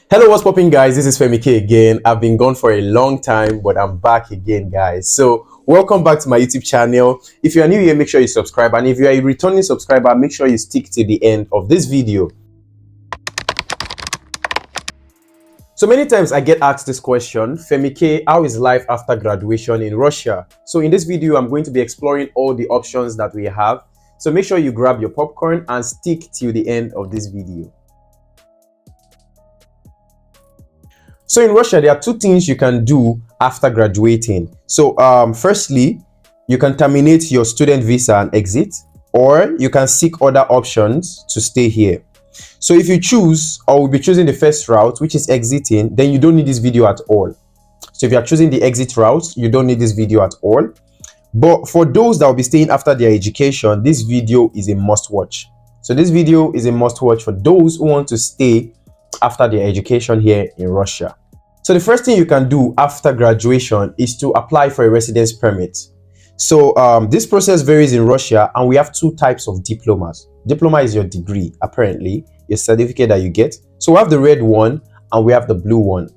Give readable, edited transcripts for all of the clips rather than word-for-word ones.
Hello, what's popping, guys? This is Femikay again. I've been gone for a long time, but I'm back again, guys. So welcome back to my YouTube channel. If you are new here, make sure you subscribe, and if you are a returning subscriber, make sure you stick to the end of this video. So many times I get asked this question: Femikay, how is life after graduation in Russia? So in this video, I'm going to be exploring all the options that we have. So make sure you grab your popcorn and stick till the end of this video. So in Russia, there are two things you can do after graduating. So firstly, you can terminate your student visa and exit, or you can seek other options to stay here. So if you choose, or will be choosing the first route, which is exiting, then you don't need this video at all. So if you are choosing the exit route, you don't need this video at all. But for those that will be staying after their education, this video is a must watch. So this video is a must watch for those who want to stay after their education here in Russia. So the first thing you can do after graduation is to apply for a residence permit. So this process varies in Russia, and we have two types of diplomas. Diploma is your degree, apparently, your certificate that you get. So we have the red one and we have the blue one.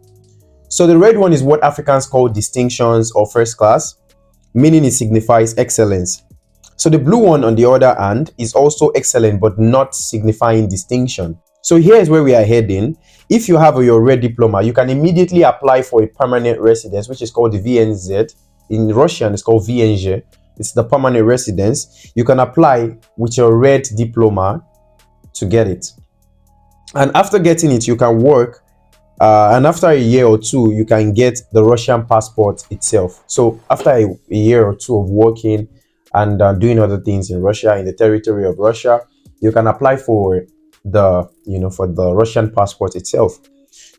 So the red one is what Africans call distinctions or first class, meaning it signifies excellence. So the blue one, on the other hand, is also excellent but not signifying distinction. So here is where we are heading. If you have your red diploma, you can immediately apply for a permanent residence, which is called the VNZ. In Russian, it's called VNZ. It's the permanent residence. You can apply with your red diploma to get it. And after getting it, you can work. And after a year or two, you can get the Russian passport itself. So after a year or two of working and doing other things in Russia, in the territory of Russia, you can apply for the Russian passport itself.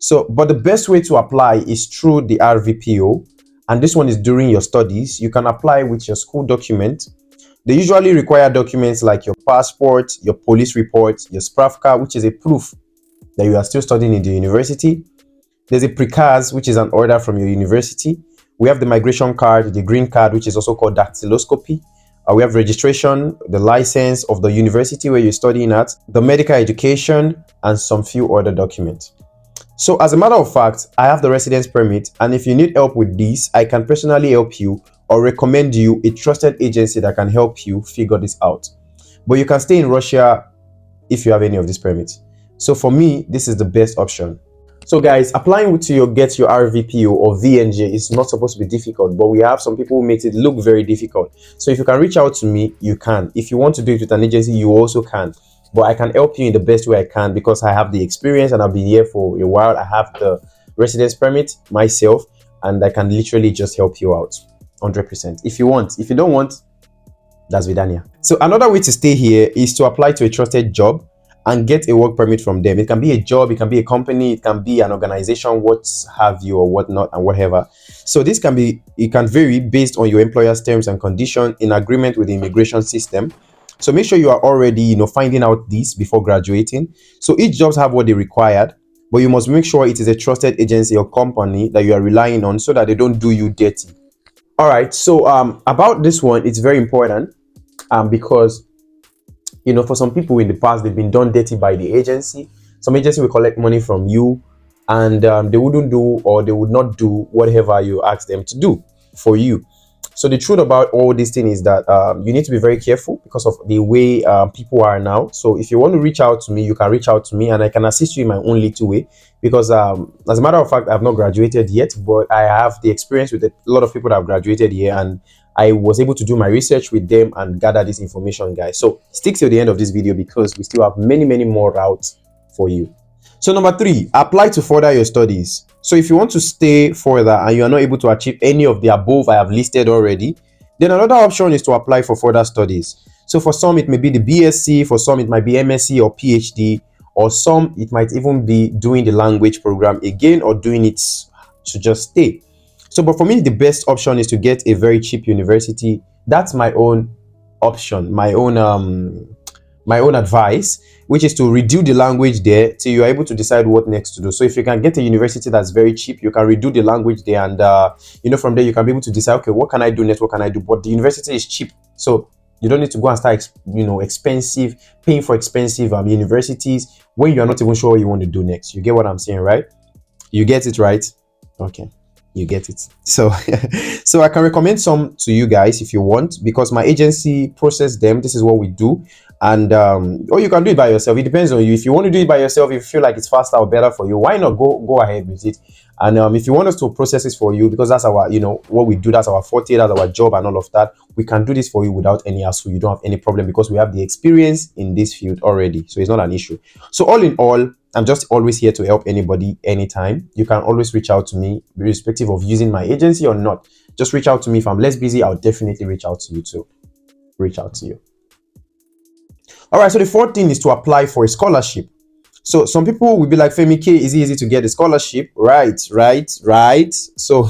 So, but the best way to apply is through the RVPO, and this one is during your studies. You can apply with your school document. They usually require documents like your passport, your police report, your spravka, which is a proof that you are still studying in the university. There's a prikaz, which is an order from your university. We have the migration card, the green card, which is also called dactyloscopy. We have registration, the license of the university where you're studying at, the medical education, and some few other documents. So as a matter of fact, I have the residence permit, and if you need help with this, I can personally help you or recommend you a trusted agency that can help you figure this out. But you can stay in Russia if you have any of these permits. So for me, this is the best option. So guys, applying to get your RVPO or VNJ is not supposed to be difficult, but we have some people who make it look very difficult. So if you can reach out to me, you can. If you want to do it with an agency, you also can. But I can help you in the best way I can because I have the experience and I've been here for a while. I have the residence permit myself, and I can literally just help you out 100%. If you want. If you don't want, that's Vidania. So another way to stay here is to apply to a trusted job and get a work permit from them. It can be a job, it can be a company, it can be an organization, what have you, or whatnot, and whatever. So this can be, it can vary based on your employer's terms and conditions in agreement with the immigration system. So make sure you are already, finding out this before graduating. So each jobs have what they required, but you must make sure it is a trusted agency or company that you are relying on so that they don't do you dirty. All right. So about this one, it's very important because for some people in the past, they've been done dirty by the agency. Some agency will collect money from you, and they wouldn't do, or they would not do whatever you ask them to do for you. So the truth about all this thing is that you need to be very careful because of the way people are now. So if you want to reach out to me, you can reach out to me, and I can assist you in my own little way. Because as a matter of fact, I've not graduated yet, but I have the experience with a lot of people that have graduated here, and I was able to do my research with them and gather this information, guys. So stick till the end of this video because we still have many more routes for you. So number 3, apply to further your studies. So if you want to stay further and you are not able to achieve any of the above I have listed already, then another option is to apply for further studies. So for some, it may be the BSc, for some, it might be MSc or PhD, or some, it might even be doing the language program again or doing it to just stay. So, but for me, the best option is to get a very cheap university. That's my own option, my own advice, which is to redo the language there till you're able to decide what next to do. So if you can get a university that's very cheap, you can redo the language there, and from there you can be able to decide, okay, what can I do next, what can I do? But the university is cheap, so you don't need to go and start paying for expensive universities when you're not even sure what you want to do next. You get what I'm saying, right? You get it, right? Okay, you get it. So so I can recommend some to you guys if you want, because my agency process them. This is what we do. And or you can do it by yourself. It depends on you. If you want to do it by yourself, if you feel like it's faster or better for you, why not go ahead with it? And if you want us to process this for you, because that's our, what we do, that's our forte, that's our job and all of that, we can do this for you without any hassle. You don't have any problem, because we have the experience in this field already. So it's not an issue. So all in all, I'm just always here to help anybody anytime. You can always reach out to me, irrespective of using my agency or not. Just reach out to me. If I'm less busy, I'll definitely reach out to you too. Reach out to you. All right. So the fourth thing is to apply for a scholarship. So some people will be like, Femikay, is it easy to get a scholarship? Right. So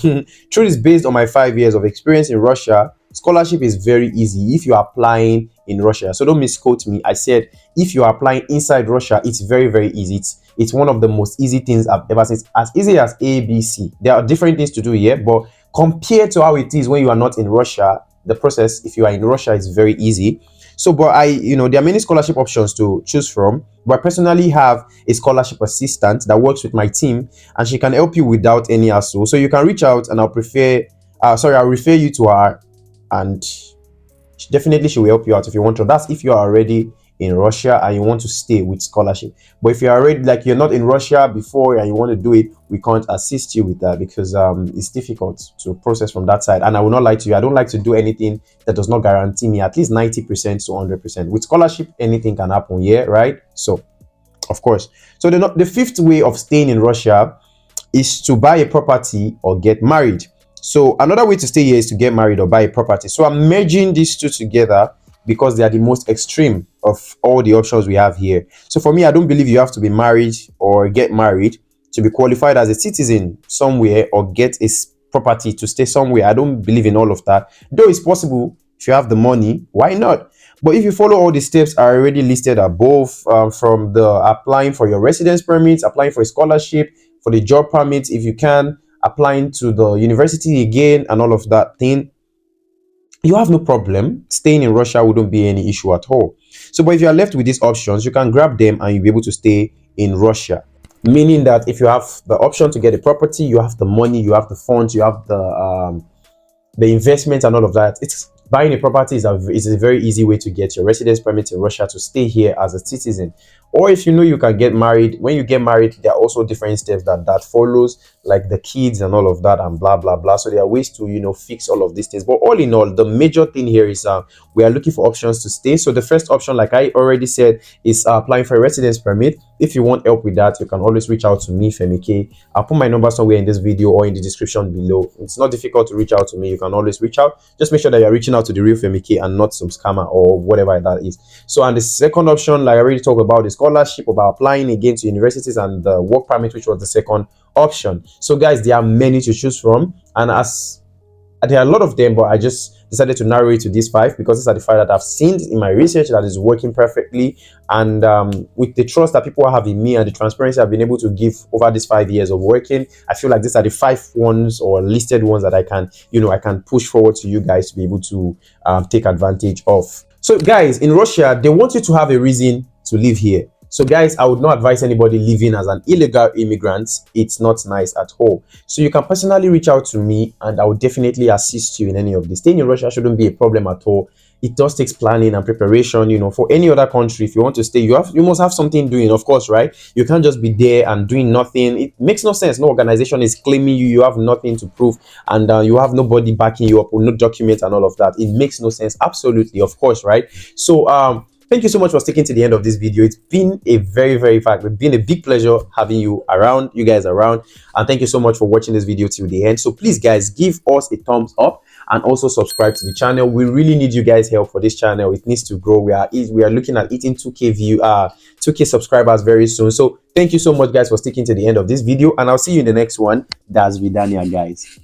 truth is, based on my 5 years of experience in Russia, scholarship is very easy if you're applying in Russia. So don't misquote me. I said if you're applying inside Russia, it's very, very easy. It's one of the most easy things I've ever seen. As easy as ABC. There are different things to do here, but compared to how it is when you are not in Russia, the process, if you are in Russia, is very easy. So, but there are many scholarship options to choose from. But I personally have a scholarship assistant that works with my team, and she can help you without any hassle. So you can reach out, and I'll refer you to her, and she will help you out if you want to. That's if you are already in Russia and you want to stay with scholarship. But if you're already, like, you're not in Russia before and you want to do it, we can't assist you with that, because it's difficult to process from that side. And I will not lie to you, I don't like to do anything that does not guarantee me at least 90% to 100%. With scholarship, anything can happen here, right? So of course. So the fifth way of staying in Russia is to buy a property or get married. So another way to stay here is to get married or buy a property. So I'm merging these two together because they are the most extreme of all the options we have here. So for me, I don't believe you have to be married or get married to be qualified as a citizen somewhere or get a property to stay somewhere. I don't believe in all of that. Though it's possible if you have the money, why not? But if you follow all the steps are already listed above, from the applying for your residence permits, applying for a scholarship, for the job permits, if you can, applying to the university again, and all of that thing, you have no problem. Staying in Russia wouldn't be any issue at all. So, but if you are left with these options, you can grab them and you'll be able to stay in Russia. Meaning that if you have the option to get a property, you have the money, you have the funds, you have the investment and all of that. It's buying a property is a very easy way to get your residence permit in Russia to stay here as a citizen. Or if you know you can get married, when you get married, there are also different steps that follows, like the kids and all of that and blah blah blah. So there are ways to fix all of these things. But all in all, the major thing here is we are looking for options to stay. So the first option, like I already said, is applying for a residence permit. If you want help with that, you can always reach out to me, Femikay. I'll put my number somewhere in this video or in the description below. It's not difficult to reach out to me. You can always reach out. Just make sure that you're reaching out to the real Femikay and not some scammer or whatever that is. So, and the second option, like I already talked about, the scholarship, about applying again to universities, and the work permit, which was the second option. So guys, there are many to choose from, and there are a lot of them, but I just decided to narrow it to these 5 because these are the 5 that I've seen in my research that is working perfectly. And with the trust that people have in me and the transparency I've been able to give over these 5 years of working, I feel like these are the 5 ones or listed ones that I can push forward to you guys to be able to take advantage of. So guys, in Russia, they want you to have a reason to live here. So guys, I would not advise anybody living as an illegal immigrant. It's not nice at all. So you can personally reach out to me and I will definitely assist you in any of this. Staying in Russia shouldn't be a problem at all. It does take planning and preparation. For any other country, if you want to stay, you must have something doing, of course, right? You can't just be there and doing nothing. It makes no sense. No organization is claiming you. You have nothing to prove, and you have nobody backing you up with no documents and all of that. It makes no sense. Absolutely, of course, right? So thank you so much for sticking to the end of this video. It's been a it's been a big pleasure having you guys around. And thank you so much for watching this video till the end. So please, guys, give us a thumbs up and also subscribe to the channel. We really need you guys' help for this channel. It needs to grow. We are looking at hitting 2K subscribers very soon. So thank you so much, guys, for sticking to the end of this video. And I'll see you in the next one. That's Vidania, guys.